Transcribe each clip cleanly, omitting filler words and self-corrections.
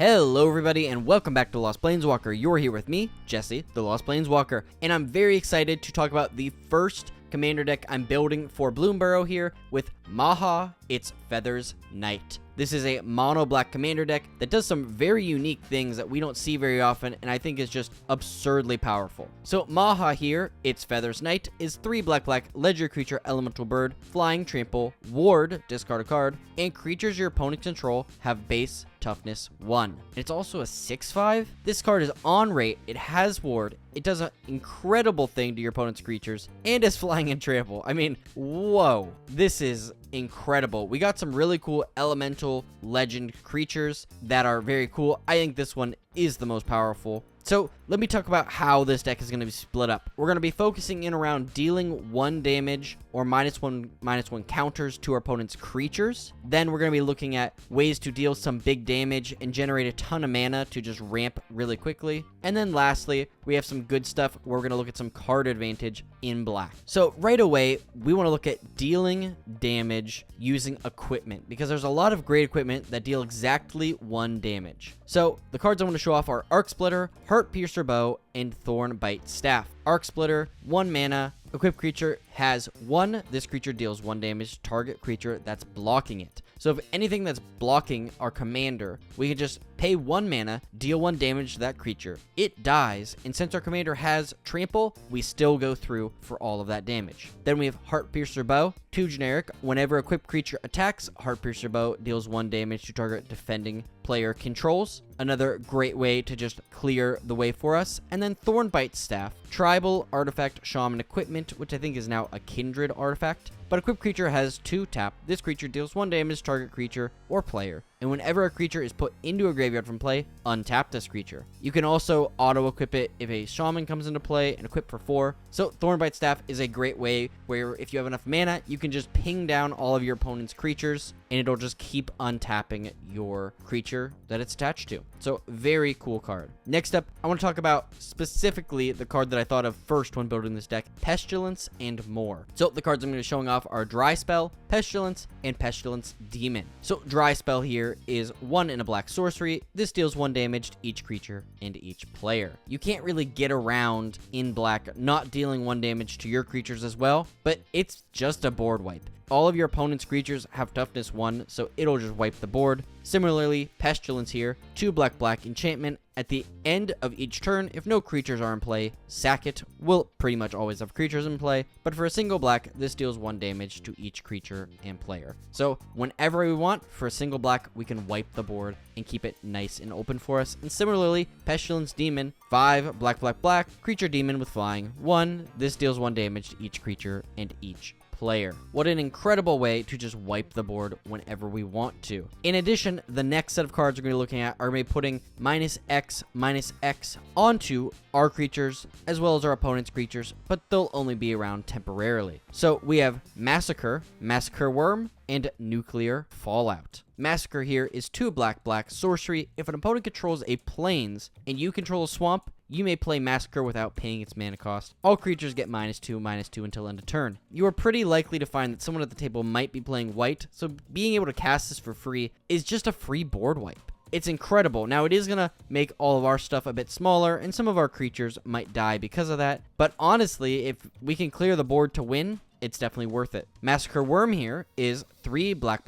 Hello everybody and welcome back to Lost Planeswalker. You're here with me, Jesse, the Lost Planeswalker, and I'm very excited to talk about the first commander deck I'm building for bloomburrow here with Maha, its Feathers Knight. This is a mono black commander deck that does some very unique things that we don't see very often, and I think is just absurdly powerful. So Maha here, its Feathers Knight, is 3 black legendary creature, elemental bird, flying, trample, ward, discard a card, and creatures your opponent control have base toughness 1. It's also a 6/5. This card is on rate, it has ward, it does an incredible thing to your opponent's creatures, and is flying and trample. I mean, whoa, this is incredible. We got some really cool elemental legend creatures that are very cool. I think this one is the most powerful. So let me talk about how this deck is going to be split up. We're going to be focusing in around dealing 1 damage or -1/-1 counters to our opponent's creatures. Then we're going to be looking at ways to deal some big damage and generate a ton of mana to just ramp really quickly. And then lastly, we have some good stuff where we're going to look at some card advantage in black. So right away, we want to look at dealing damage using equipment, because there's a lot of great equipment that deal exactly 1 damage. So the cards I want to show off are Arc Splitter, Heart Piercer Bow, and Thornbite Staff. Arc Splitter, 1 mana. Equipped creature has 1. This creature deals 1 damage to target creature that's blocking it. So if anything that's blocking our commander, we can just pay 1 mana, deal 1 damage to that creature. It dies, and since our commander has trample, we still go through for all of that damage. Then we have Heart Piercer Bow, 2 generic. Whenever equipped creature attacks, Heart Piercer Bow deals 1 damage to target defending player controls. Another great way to just clear the way for us. And then Thornbite Staff, tribal artifact shaman equipment, which I think is now a kindred artifact. But equipped creature has 2 tap. This creature deals 1 damage to target creature or player. And whenever a creature is put into a graveyard from play, untap this creature. You can also auto-equip it if a shaman comes into play and equip for 4. So Thornbite Staff is a great way where if you have enough mana, you can just ping down all of your opponent's creatures, and it'll just keep untapping your creature that it's attached to. So very cool card. Next up, I want to talk about specifically the card that I thought of first when building this deck, Pestilence and more. So the cards I'm going to be showing off are Dry Spell, Pestilence, and Pestilence Demon. So Dry Spell here is 1 in a black sorcery. This deals 1 damage to each creature and each player. You can't really get around in black not dealing 1 damage to your creatures as well, but it's just a board wipe. All of your opponent's creatures have toughness 1, so it'll just wipe the board. Similarly, Pestilence here, 2 black enchantment. At the end of each turn, if no creatures are in play, sack it. We'll pretty much always have creatures in play, but for a single black, this deals 1 damage to each creature and player. So whenever we want, for a single black, we can wipe the board and keep it nice and open for us. And similarly, Pestilence Demon, 5 black, creature demon with flying, 1. This deals 1 damage to each creature and each player. What an incredible way to just wipe the board whenever we want to. In addition, the next set of cards we're going to be looking at are going to be putting -X onto our creatures as well as our opponent's creatures, but they'll only be around temporarily. So we have Massacre Worm, and Nuclear Fallout. Massacre here is 2 black sorcery. If an opponent controls a plains and you control a swamp, you may play Massacre without paying its mana cost. All creatures get -2/-2 until end of turn. You are pretty likely to find that someone at the table might be playing white, so being able to cast this for free is just a free board wipe. It's incredible. Now, it is going to make all of our stuff a bit smaller, and some of our creatures might die because of that. But honestly, if we can clear the board to win, it's definitely worth it. Massacre Worm here is 3 black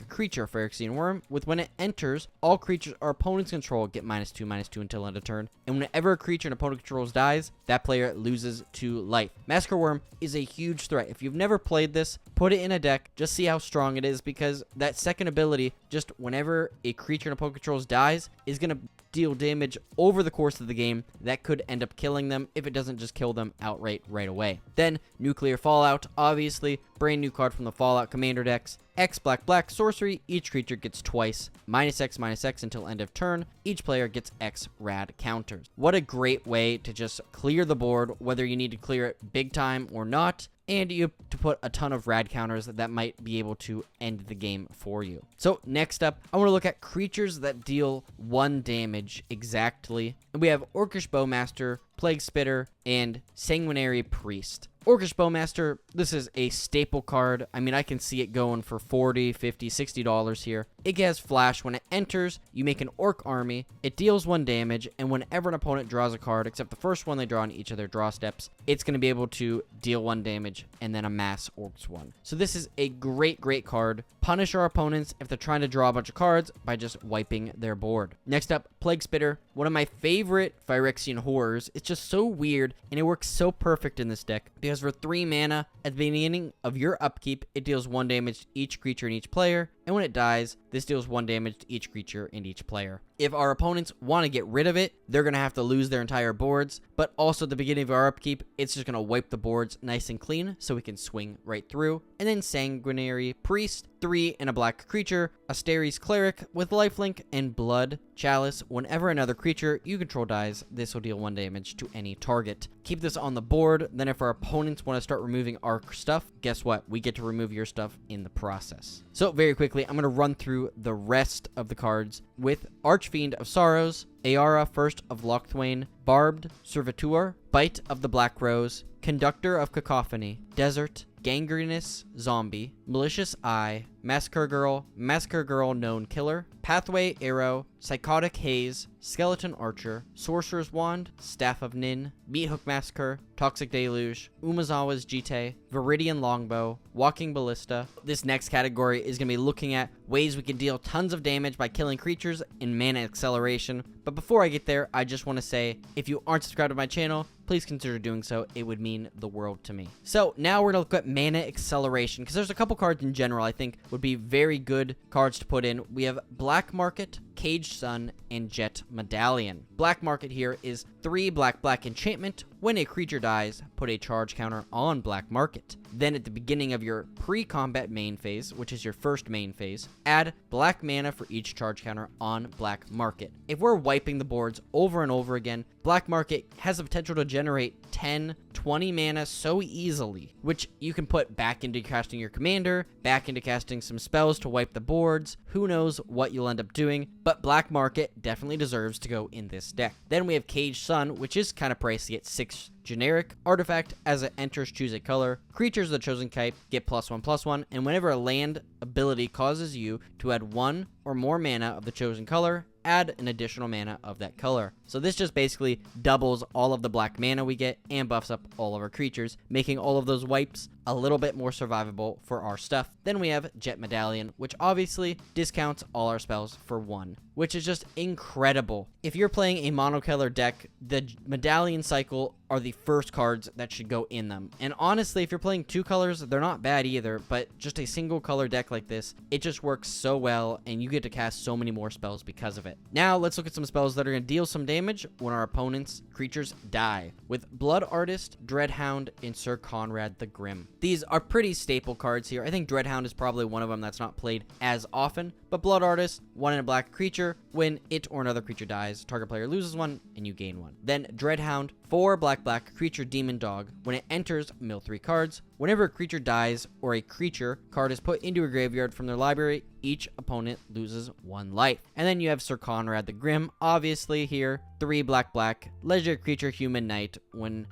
creature, Phyrexian Worm, with when it enters, all creatures our opponent's control get -2/-2 until end of turn. And whenever a creature an opponent controls dies, that player loses 2 life. Massacre Worm is a huge threat. If you've never played this, put it in a deck, just see how strong it is, because that second ability, just whenever a creature an opponent controls dies, is going to deal damage over the course of the game that could end up killing them if it doesn't just kill them outright right away. Then Nuclear Fallout, obviously, brand new card from the Fallout commander decks. X black sorcery, each creature gets twice -X until end of turn. Each player gets X rad counters. What a great way to just clear the board, whether you need to clear it big time or not. And you have to put a ton of rad counters that might be able to end the game for you. So next up, I want to look at creatures that deal 1 damage exactly. And we have Orcish Bowmaster, Plague Spitter, and Sanguinary Priest. Orcish Bowmaster, this is a staple card. I mean, I can see it going for $40, $50, $60 here. It has flash. When it enters, you make an orc army. It deals 1 damage, and whenever an opponent draws a card, except the first one they draw on each of their draw steps, it's going to be able to deal 1 damage and then amass orcs 1. So this is a great card. Punish our opponents if they're trying to draw a bunch of cards by just wiping their board. Next up, Plague Spitter, one of my favorite Phyrexian horrors. It's just so weird, and it works so perfect in this deck because for 3 mana, at the beginning of your upkeep, it deals 1 damage to each creature and each player, and when it dies, this deals 1 damage to each creature and each player. If our opponents want to get rid of it, they're going to have to lose their entire boards, but also at the beginning of our upkeep, it's just going to wipe the boards nice and clean so we can swing right through. And then Sanguinary Priest, 3 and a black creature, Asteri's Cleric with lifelink and Blood Chalice. Whenever another creature you control dies, this will deal 1 damage to any target. Keep this on the board, then if our opponents want to start removing our stuff, guess what? We get to remove your stuff in the process. So very quickly, I'm going to run through the rest of the cards with Archfiend of Sorrows, Aara, First of Locthwain, Barbed Servitor, Bite of the Black Rose, Conductor of Cacophony, Desert, Gangrenous Zombie, Malicious Eye, Massacre Girl Known Killer, Pathway Arrow, Psychotic Haze, Skeleton Archer, Sorcerer's Wand, Staff of Nin, Meathook Massacre, Toxic Deluge, Umazawa's Jite, Viridian Longbow, Walking Ballista. This next category is going to be looking at ways we can deal tons of damage by killing creatures in mana acceleration. But before I get there, I just want to say, if you aren't subscribed to my channel, please consider doing so. It would mean the world to me. So now we're going to look at mana acceleration, because there's a couple cards in general I think would be very good cards to put in. We have Black Market, Caged Sun, and Jet Medallion. Black Market here is 3 black enchantment. When a creature dies, put a charge counter on Black Market. Then at the beginning of your pre-combat main phase, which is your first main phase, add black mana for each charge counter on Black Market. If we're wiping the boards over and over again, Black Market has the potential to generate 10, 20 mana so easily, which you can put back into casting your commander, back into casting some spells to wipe the boards. Who knows what you'll end up doing, but Black Market definitely deserves to go in this deck. Then we have Caged Sun, which is kind of pricey at 6 generic. Artifact, as it enters, choose a color. Creatures of the chosen type get +1/+1, and whenever a land ability causes you to add 1 or more mana of the chosen color, add an additional mana of that color. So this just basically doubles all of the black mana we get and buffs up all of our creatures, making all of those wipes a little bit more survivable for our stuff. Then we have Jet Medallion, which obviously discounts all our spells for 1, which is just incredible. If you're playing a monocolor deck, the Medallion cycle are the first cards that should go in them. And honestly, if you're playing 2 colors, they're not bad either, but just a single color deck like this, it just works so well, and you get to cast so many more spells because of it. Now, let's look at some spells that are going to deal some damage when our opponent's creatures die, with Blood Artist, Dreadhound, and Sir Conrad the Grim. These are pretty staple cards here. I think Dreadhound is probably one of them that's not played as often, but Blood Artist, 1 in a black creature. When it or another creature dies, target player loses 1 and you gain 1. Then Dreadhound, 4 black creature demon dog. When it enters, mill 3 cards. Whenever a creature dies or a creature card is put into a graveyard from their library, each opponent loses 1 life. And then you have Sir Conrad the Grim, obviously here, 3 black, legendary creature human knight. When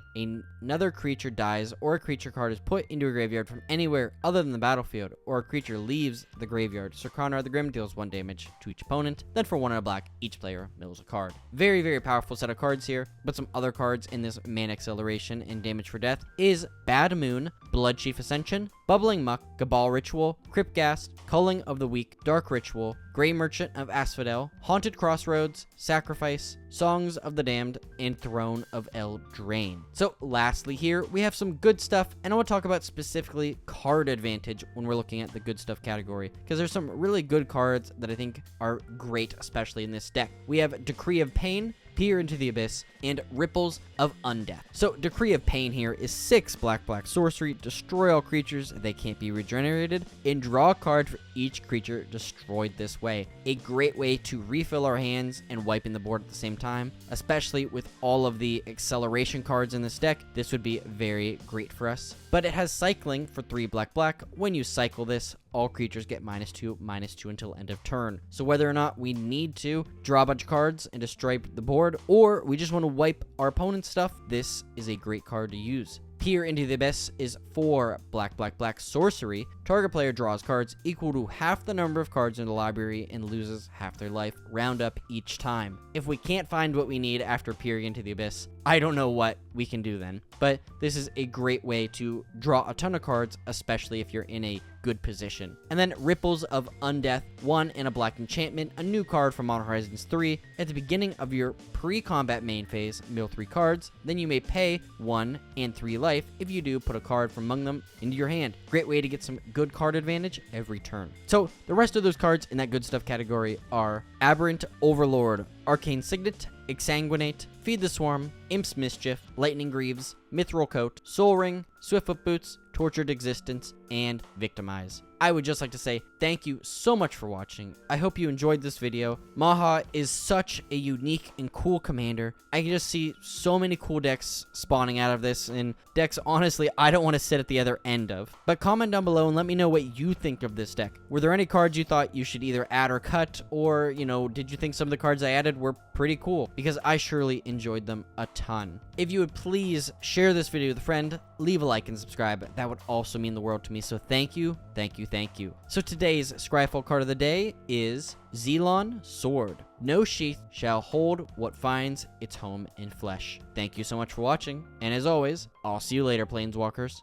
another creature dies or a creature card is put into a graveyard from anywhere other than the battlefield, or a creature leaves the graveyard, Sir Conrad the Grim deals 1 damage to each opponent. Then for 1 in a black, each player mills a card. Very, very powerful set of cards here, but some other cards in this mana acceleration and damage for death is Bad Moon, Bloodchief Ascension, Bubbling Muck, Cabal Ritual, Cryptghast, Culling of the Weak, Dark Ritual, Grey Merchant of Asphodel, Haunted Crossroads, Sacrifice, Songs of the Damned, and Throne of Eldraine. So lastly here, we have some good stuff, and I want to talk about specifically card advantage when we're looking at the good stuff category, because there's some really good cards that I think are great, especially in this deck. We have Decree of Pain, Peer into the Abyss, and Ripples of Undeath. So Decree of Pain here is 6 black sorcery, destroy all creatures, they can't be regenerated, and draw a card for each creature destroyed this way. A great way to refill our hands and wiping the board at the same time, especially with all of the acceleration cards in this deck. This would be very great for us. But it has cycling for 3 black. When you cycle this, all creatures get -2/-2 until end of turn. So whether or not we need to draw a bunch of cards and destroy the board, or we just want to wipe our opponent's stuff, this is a great card to use. Peer into the Abyss is 4 black, black, black sorcery. Target player draws cards equal to half the number of cards in the library and loses half their life, round up each time. If we can't find what we need after peering into the Abyss, I don't know what we can do then. But this is a great way to draw a ton of cards, especially if you're in a good position. And then Ripples of Undeath, 1 and a black enchantment, a new card from Modern Horizons 3. At the beginning of your pre-combat main phase, mill 3 cards, then you may pay 1 and 3 life. If you do, put a card from among them into your hand. Great way to get some good card advantage every turn. So the rest of those cards in that good stuff category are Aberrant Overlord, Arcane Signet, Exsanguinate, Feed the Swarm, Imp's Mischief, Lightning Greaves, Mithril Coat, Soul Ring, Swiftfoot Boots, Tortured Existence, and Victimize. I would just like to say thank you so much for watching. I hope you enjoyed this video. Maha is such a unique and cool commander. I can just see so many cool decks spawning out of this, and decks honestly I don't want to sit at the other end of. But comment down below and let me know what you think of this deck. Were there any cards you thought you should either add or cut, or, you know, did you think some of the cards I added were pretty cool? Because I surely enjoyed them a ton. If you would please share this video with a friend, leave a like and subscribe. That would also mean the world to me. So thank you, thank you, thank you. So today's Scryfall card of the day is Xelon Sword. No sheath shall hold what finds its home in flesh. Thank you so much for watching, and as always, I'll see you later, Planeswalkers.